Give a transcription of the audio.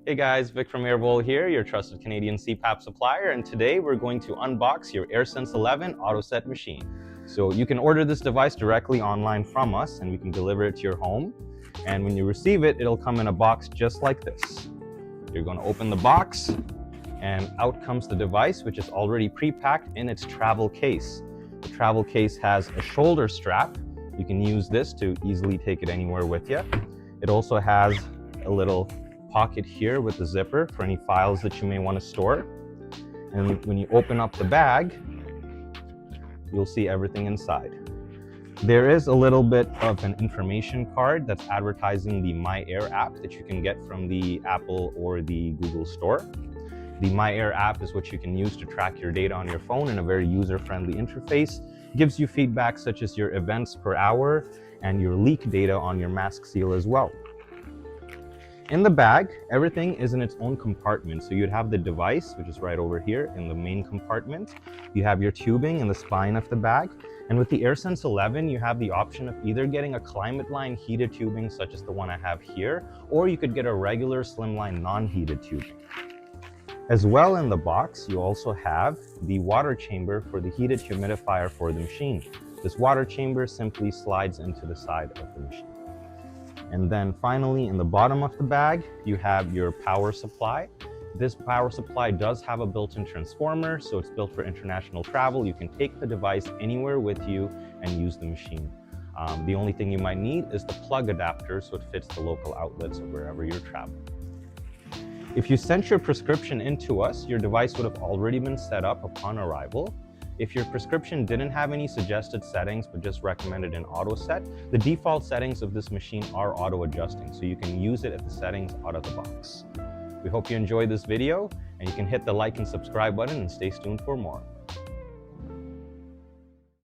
Hey guys, Vic from Airbowl here, your trusted Canadian CPAP supplier, and today we're going to unbox your AirSense 11 AutoSet machine. So you can order this device directly online from us and we can deliver it to your home. And when you receive it, it'll come in a box just like this. You're going to open the box and out comes the device, which is already pre-packed in its travel case. The travel case has a shoulder strap. You can use this to easily take it anywhere with you. It also has a little pocket here with the zipper for any files that you may want to store. And when you open up the bag, you'll see everything inside. There is a little bit of an information card that's advertising the My Air app that you can get from the Apple or the Google store. The My Air app is what you can use to track your data on your phone in a very user-friendly interface. It gives you feedback such as your events per hour and your leak data on your mask seal as well. In the bag, everything is in its own compartment. So you'd have the device, which is right over here in the main compartment. You have your tubing in the spine of the bag. And with the AirSense 11, you have the option of either getting a climate line heated tubing, such as the one I have here, or you could get a regular slimline non-heated tubing. As well in the box, you also have the water chamber for the heated humidifier for the machine. This water chamber simply slides into the side of the machine. And then finally, in the bottom of the bag, you have your power supply. This power supply does have a built-in transformer, so it's built for international travel. You can take the device anywhere with you and use the machine. The only thing you might need is the plug adapter, so it fits the local outlets of wherever you're traveling. If you sent your prescription in to us, your device would have already been set up upon arrival. If your prescription didn't have any suggested settings but just recommended in AutoSet, the default settings of this machine are auto-adjusting, so you can use it at the settings out of the box. We hope you enjoyed this video, and you can hit the like and subscribe button and stay tuned for more.